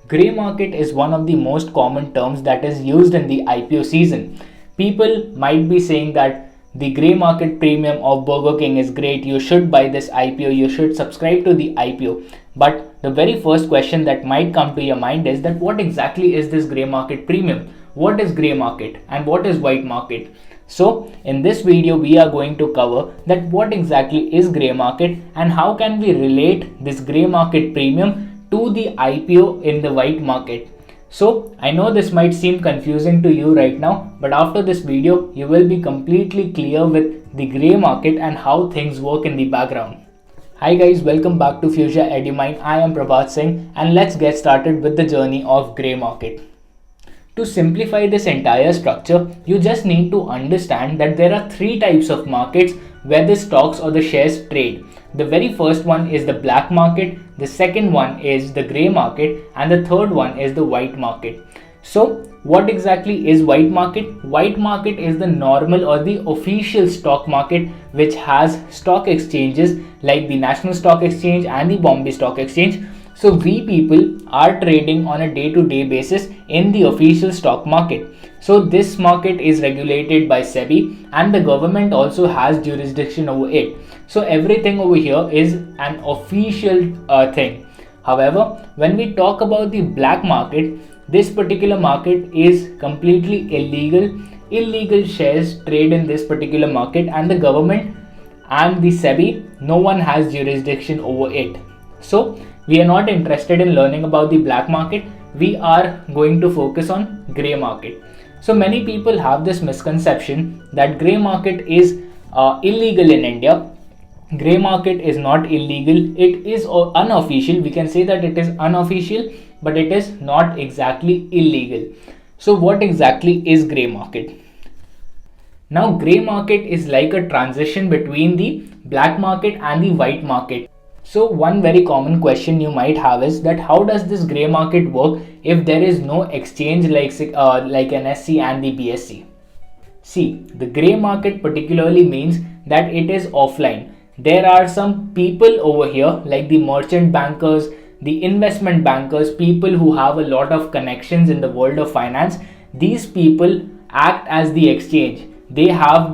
Grey market is one of the most common terms that is used in the IPO season. People might be saying that the grey market premium of Burger King is great, you should buy this IPO, you should subscribe to the IPO. But the very first question that might come to your mind is that what exactly is this grey market premium? What is grey market and what is white market? So in this video we are going to cover that what exactly is grey market and how can we relate this grey market premium to the IPO in the white market. So I know this might seem confusing to you right now, but after this video you will be completely clear with the grey market and how things work in the background. Hi guys, welcome back to Fuchsia EduMind. I am Prabhat Singh and let's get started with the journey of grey market. To simplify this entire structure, you just need to understand that there are three types of markets where the stocks or the shares trade. The very first one is the black market, the second one is the grey market, and the third one is the white market. So what exactly is white market? White market is the normal or the official stock market which has stock exchanges like the National Stock Exchange and the Bombay Stock Exchange. So we people are trading on a day-to-day basis in the official stock market. So this market is regulated by SEBI and the government also has jurisdiction over it. So everything over here is an official thing. However, when we talk about the black market, this particular market is completely illegal. Illegal shares trade in this particular market and the government and the SEBI, no one has jurisdiction over it. So we are not interested in learning about the black market. We are going to focus on grey market. So many people have this misconception that grey market is illegal in India. Grey market is not illegal. It is unofficial. We can say that it is unofficial, but it is not exactly illegal. So what exactly is grey market? Now grey market is like a transition between the black market and the white market. So one very common question you might have is that how does this grey market work if there is no exchange like NSE and the BSE? See, the grey market particularly means that it is offline. There are some people over here like the merchant bankers, the investment bankers, people who have a lot of connections in the world of finance. These people act as the exchange. They have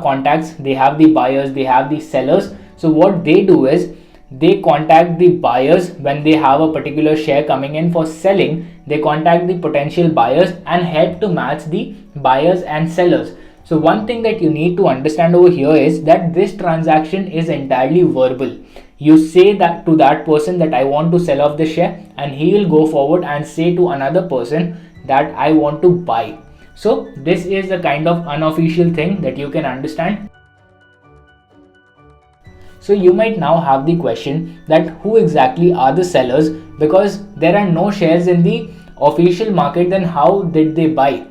contacts, they have the buyers, they have the sellers. So what they do is they contact the buyers when they have a particular share coming in for selling. They contact the potential buyers and help to match the buyers and sellers. So one thing that you need to understand over here is that this transaction is entirely verbal. You say that to that person that I want to sell off the share and he will go forward and say to another person that I want to buy. So this is a kind of unofficial thing that you can understand. So you might now have the question that who exactly are the sellers, because there are no shares in the official market, then how did they buy?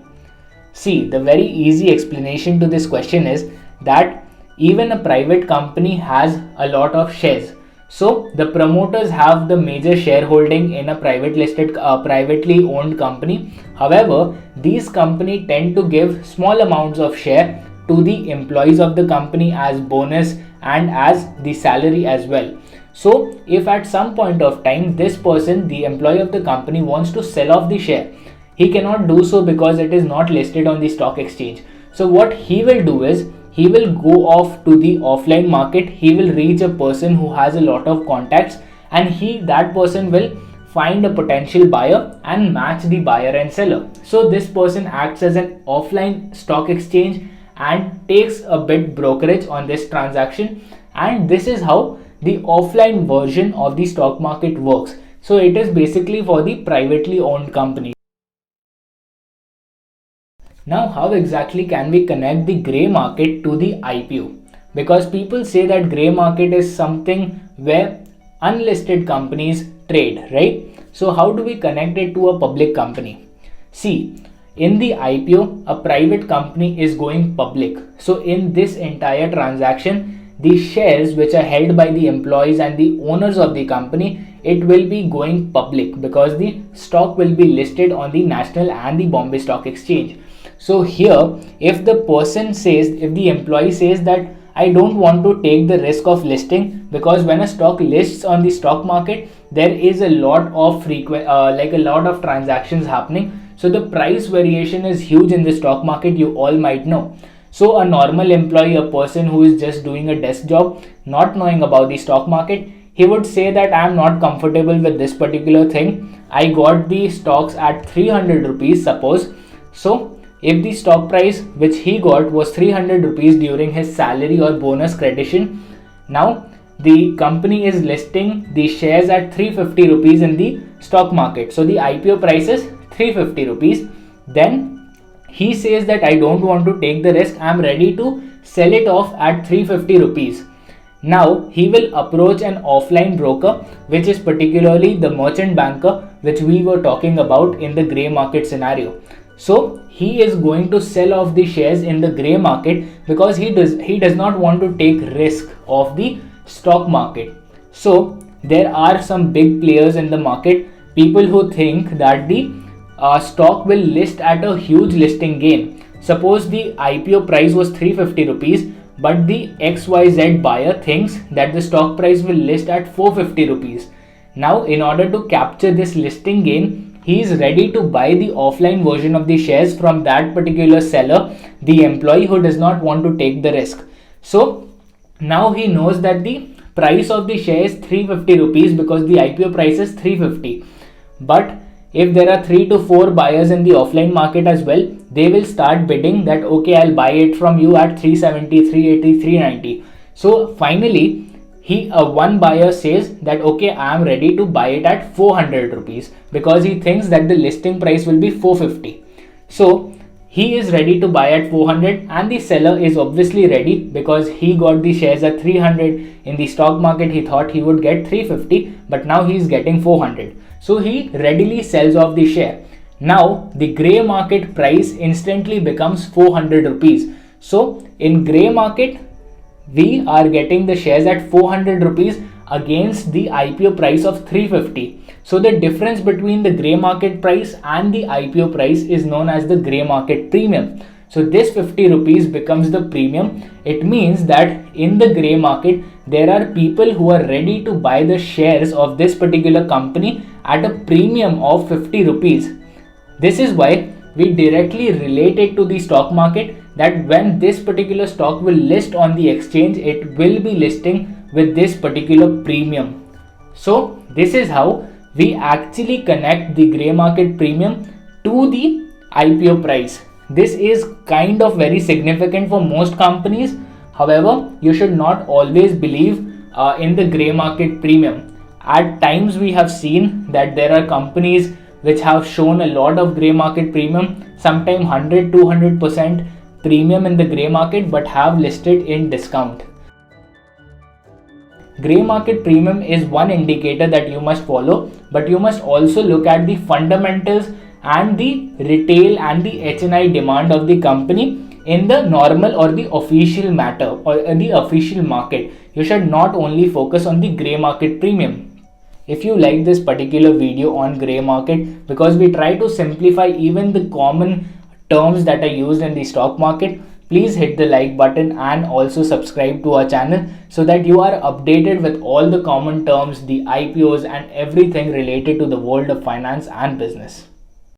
See, the very easy explanation to this question is that even a private company has a lot of shares. So the promoters have the major shareholding in a privately owned company. However, these companies tend to give small amounts of share to the employees of the company as bonus and as the salary as well. So if at some point of time this person, the employee of the company, wants to sell off the share, he cannot do so because it is not listed on the stock exchange. So what he will do is he will go off to the offline market. He will reach a person who has a lot of contacts and that person will find a potential buyer and match the buyer and seller. So this person acts as an offline stock exchange and takes a bit brokerage on this transaction, and this is how the offline version of the stock market works. So it is basically for the privately owned company. Now how exactly can we connect the grey market to the IPO? Because people say that grey market is something where unlisted companies trade, right? So how do we connect it to a public company? See, in the IPO, a private company is going public. So in this entire transaction, the shares which are held by the employees and the owners of the company, it will be going public because the stock will be listed on the National and the Bombay Stock Exchange. So here, if the employee says that I don't want to take the risk of listing, because when a stock lists on the stock market, there is a lot of a lot of transactions happening. So the price variation is huge in the stock market, you all might know. So a normal employee, a person who is just doing a desk job, not knowing about the stock market, he would say that I am not comfortable with this particular thing. I got the stocks at 300 rupees, suppose. So if the stock price which he got was 300 rupees during his salary or bonus creditation, now the company is listing the shares at 350 rupees in the stock market. So the IPO price is 350 rupees. Then he says that I don't want to take the risk, I am ready to sell it off at 350 rupees. Now he will approach an offline broker, which is particularly the merchant banker, which we were talking about in the grey market scenario. So he is going to sell off the shares in the grey market, because he does not want to take risk of the stock market. So there are some big players in the market, people who think that the stock will list at a huge listing gain. Suppose the IPO price was 350 rupees, but the XYZ buyer thinks that the stock price will list at 450 rupees. Now in order to capture this listing gain, he is ready to buy the offline version of the shares from that particular seller, the employee who does not want to take the risk. So now he knows that the price of the share is 350 rupees because the IPO price is 350. But if there are 3 to 4 buyers in the offline market as well, they will start bidding that okay, I'll buy it from you at 370, 380, 390. So finally, one buyer says that okay, I am ready to buy it at 400 rupees because he thinks that the listing price will be 450. So he is ready to buy at 400, and the seller is obviously ready because he got the shares at 300. In the stock market, he thought he would get 350, but now he is getting 400. So he readily sells off the share. Now the grey market price instantly becomes 400 rupees. So in grey market, we are getting the shares at 400 rupees against the IPO price of 350. So the difference between the grey market price and the IPO price is known as the grey market premium. So this 50 rupees becomes the premium. It means that in the grey market, there are people who are ready to buy the shares of this particular company at a premium of 50 rupees. This is why we directly relate it to the stock market, that when this particular stock will list on the exchange, it will be listing with this particular premium. So this is how we actually connect the grey market premium to the IPO price. This is kind of very significant for most companies. However, you should not always believe in the grey market premium. At times we have seen that there are companies which have shown a lot of grey market premium, sometimes 100-200% premium in the grey market, but have listed in discount. Grey market premium is one indicator that you must follow, but you must also look at the fundamentals and the retail and the HNI demand of the company in the normal or the official matter or the official market. You should not only focus on the grey market premium. If you like this particular video on grey market, because we try to simplify even the common terms that are used in the stock market, please hit the like button and also subscribe to our channel so that you are updated with all the common terms, the IPOs and everything related to the world of finance and business.